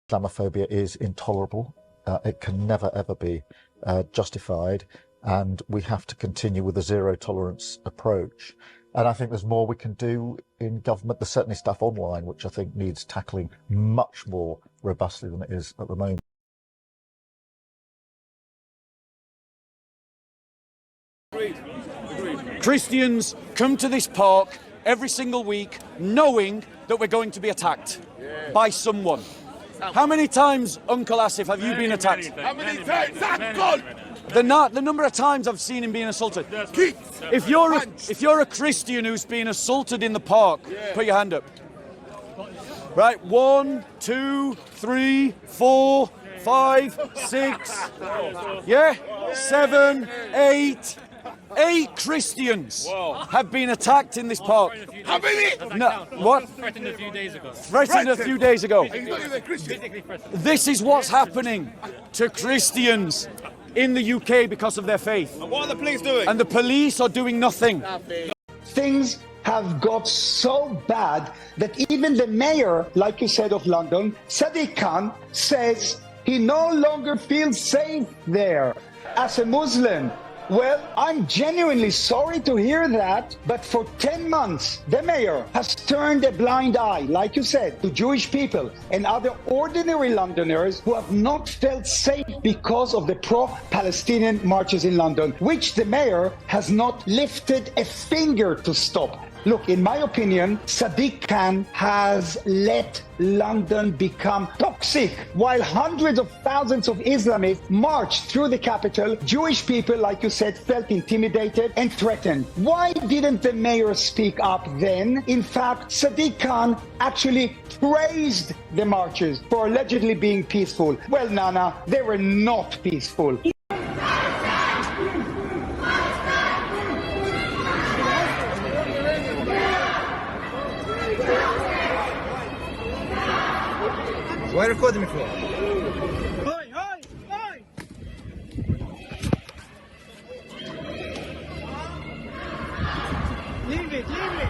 Islamophobia is intolerable. It can never, ever be justified, and we have to continue with a zero tolerance approach. And I think there's more we can do in government. There's certainly stuff online which I think needs tackling much more robustly than it is at the moment. Christians come to this park every single week knowing that we're going to be attacked by someone. How many times, Uncle Asif, have you been attacked? How many times? The number of times I've seen him being assaulted. If you're a Christian who's been assaulted in the park, put your hand up. Right, 1, 2, 3, 4, 5, 6, 7, 8. 8 Christians have been attacked in this park. How many? No, what? Threatened a few days ago. Threatened a few days ago. He's not even a Christian. This is what's happening to Christians in the UK because of their faith. And what are the police doing? And the police are doing nothing. Things have got so bad that even the mayor, like you said, of London, Sadiq Khan, says he no longer feels safe there. As a Muslim, well, I'm genuinely sorry to hear that, but for 10 months, the mayor has turned a blind eye, like you said, to Jewish people and other ordinary Londoners who have not felt safe because of the pro-Palestinian marches in London, which the mayor has not lifted a finger to stop. Look, in my opinion, Sadiq Khan has let London become toxic. While hundreds of thousands of Islamists marched through the capital, Jewish people, like you said, felt intimidated and threatened. Why didn't the mayor speak up then? In fact, Sadiq Khan actually praised the marches for allegedly being peaceful. Well, Nana, they were not peaceful. Why recording me for? Leave it, leave it.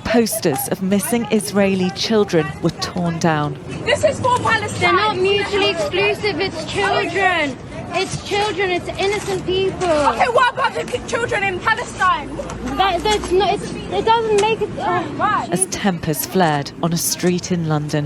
Posters of missing Israeli children were torn down. This is for Palestine. They're not mutually exclusive. It's children. It's children. It's innocent people. Okay, what about the children in Palestine? That's not. It doesn't make it right. As tempers flared on a street in London,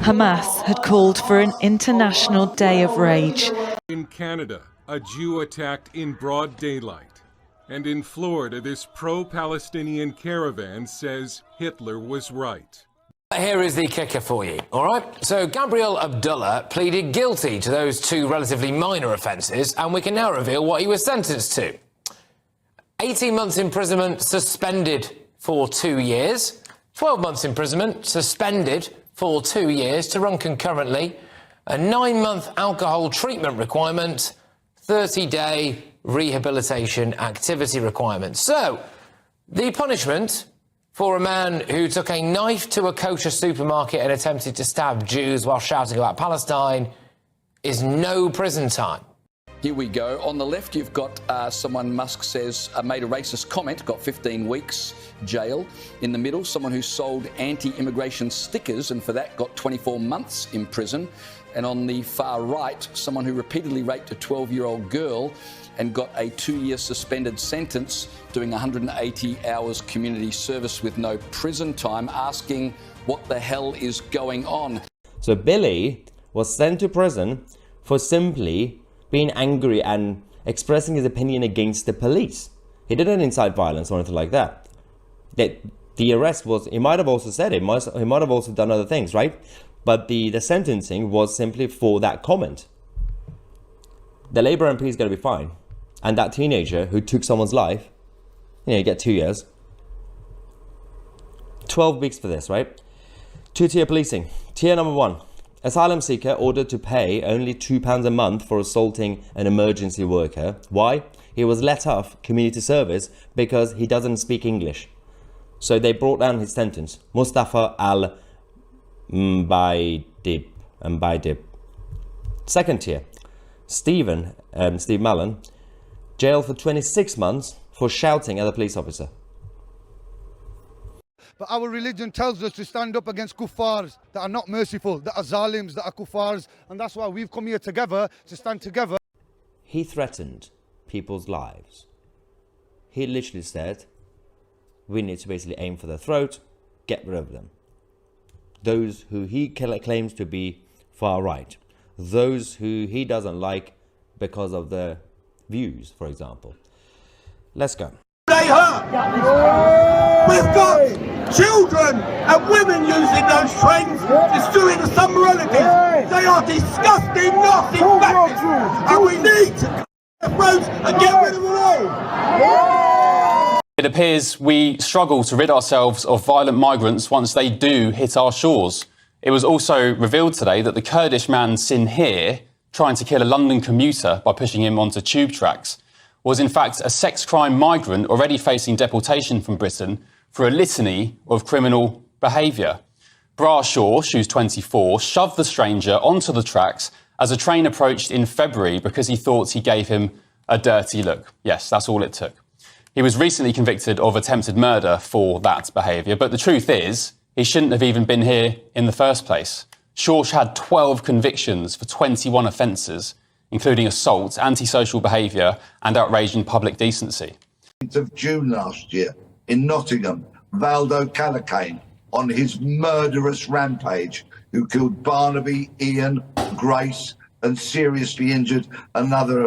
Hamas had called for an international day of rage. In Canada, a Jew attacked in broad daylight. And in Florida, this pro-Palestinian caravan says Hitler was right. Here is the kicker for you, all right? So Gabriel Abdullah pleaded guilty to those 2 relatively minor offences, and we can now reveal what he was sentenced to. 18 months imprisonment suspended for 2 years, 12 months imprisonment suspended for 2 years to run concurrently, a 9-month alcohol treatment requirement, 30-day rehabilitation activity requirements. So, the punishment for a man who took a knife to a kosher supermarket and attempted to stab Jews while shouting about Palestine is no prison time. Here we go. On the left, you've got someone Musk says made a racist comment, got 15 weeks jail. In the middle, someone who sold anti-immigration stickers and for that got 24 months in prison. And on the far right, someone who repeatedly raped a 12-year-old girl and got a 2-year suspended sentence doing 180 hours community service with no prison time, asking what the hell is going on. So Billy was sent to prison for simply being angry and expressing his opinion against the police. He didn't incite violence or anything like that. The arrest was, he might have also said it, he might have also done other things, right? But the sentencing was simply for that comment. The Labour MP is going to be fine. And that teenager who took someone's life, you get 2 years. 12 weeks for this, right? Two-tier policing. Tier number 1. Asylum seeker ordered to pay only £2 a month for assaulting an emergency worker. Why? He was let off community service because he doesn't speak English. So they brought down his sentence. Mustafa al-Mbaidib. Second tier. Steve Mallon, jailed for 26 months for shouting at a police officer. But our religion tells us to stand up against kuffars that are not merciful, that are zalims, that are kuffars, and that's why we've come here together to stand together. He threatened people's lives. He literally said, we need to basically aim for their throat, get rid of them. Those who he claims to be far right. Those who he doesn't like because of their views, for example. Let's go. They hurt. We've got children and women using those trains to doing some relatives. They are disgusting, nasty bastards, and we need to cut the roads and get rid of them all. It appears we struggle to rid ourselves of violent migrants once they do hit our shores. It was also revealed today that the Kurdish man Sinhir, trying to kill a London commuter by pushing him onto tube tracks, was in fact a sex crime migrant already facing deportation from Britain for a litany of criminal behaviour. Brashaw, who's 24, shoved the stranger onto the tracks as a train approached in February because he thought he gave him a dirty look. Yes, that's all it took. He was recently convicted of attempted murder for that behaviour, but the truth is, he shouldn't have even been here in the first place. Shorsh had 12 convictions for 21 offences, including assault, antisocial behaviour and outraging public decency. Of June last year in Nottingham, Valdo Callacane on his murderous rampage, who killed Barnaby, Ian, Grace and seriously injured a number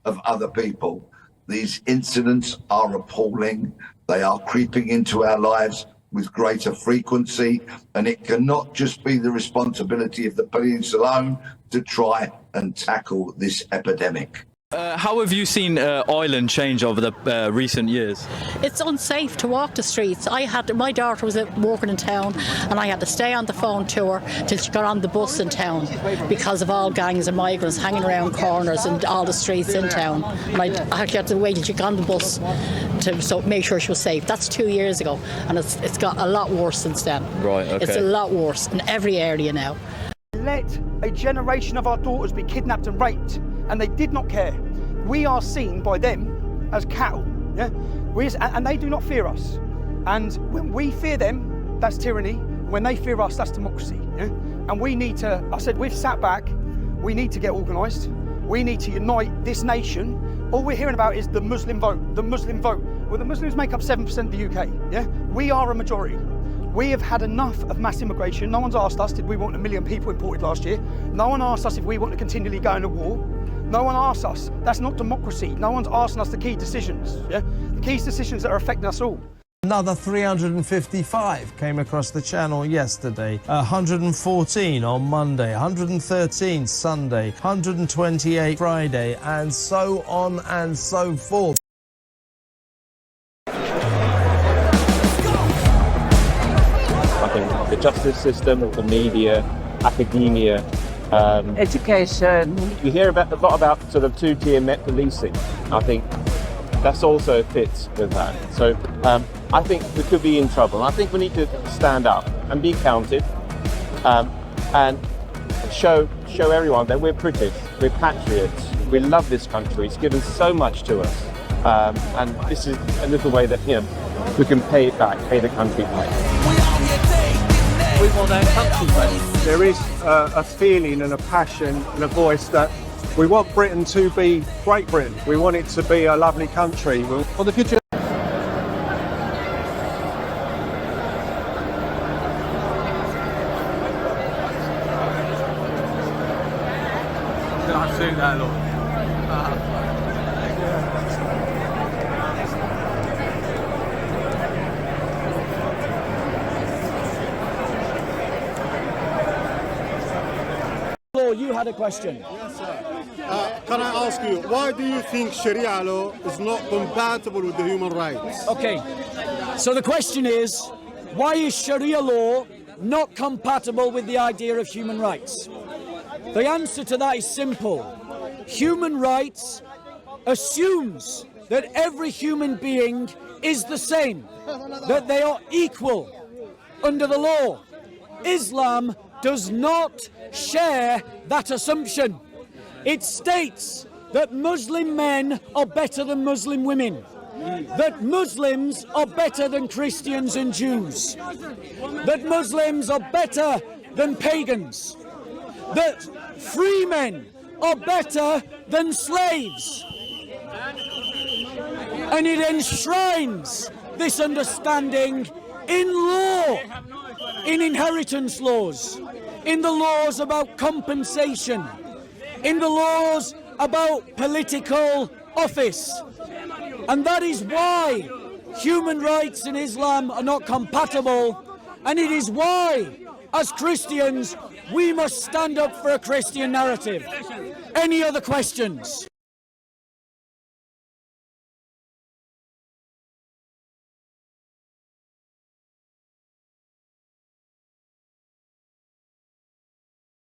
of other people. These incidents are appalling. They are creeping into our lives with greater frequency, and it cannot just be the responsibility of the police alone to try and tackle this epidemic. How have you seen Ireland change over the recent years? It's unsafe to walk the streets. My daughter was working in town and I had to stay on the phone to her till she got on the bus in town because of all gangs of migrants hanging around corners and all the streets in town. And I actually had to wait till she got on the bus to make sure she was safe. That's 2 years ago, and it's got a lot worse since then. Right, okay. It's a lot worse in every area now. Let a generation of our daughters be kidnapped and raped, and they did not care. We are seen by them as cattle, yeah? And they do not fear us. And when we fear them, that's tyranny. When they fear us, that's democracy, yeah? And we need to, I said, we've sat back, we need to get organised, we need to unite this nation. All we're hearing about is the Muslim vote, the Muslim vote. Well, the Muslims make up 7% of the UK, yeah? We are a majority. We have had enough of mass immigration. No one's asked us, did we want 1 million people imported last year? No one asked us if we want to continually go into war. No one asks us. That's not democracy. No one's asking us the key decisions, yeah? The key decisions that are affecting us all. Another 355 came across the channel yesterday, 114 on Monday, 113 Sunday, 128 Friday, and so on and so forth. I think the justice system, the media, academia, education. You hear a lot about sort of two-tier Met policing. I think that's also fits with that. So I think we could be in trouble. I think we need to stand up and be counted, and show everyone that we're British, we're patriots, we love this country. It's given so much to us, and this is a little way that we can pay it back, pay the country back. We want our country back. There is a feeling and a passion and a voice that we want Britain to be Great Britain. We want it to be a lovely country. For the future. I've seen that a lot. You had a question. Yes, sir. Can I ask you, why do you think Sharia law is not compatible with the human rights? Okay, so the question is, why is Sharia law not compatible with the idea of human rights? The answer to that is simple. Human rights assumes that every human being is the same, that they are equal under the law. Islam does not share that assumption. It states that Muslim men are better than Muslim women, that Muslims are better than Christians and Jews, that Muslims are better than pagans, that free men are better than slaves. And it enshrines this understanding in law, in inheritance laws, in the laws about compensation, in the laws about political office. And that is why human rights in Islam are not compatible, and it is why, as Christians, we must stand up for a Christian narrative. Any other questions?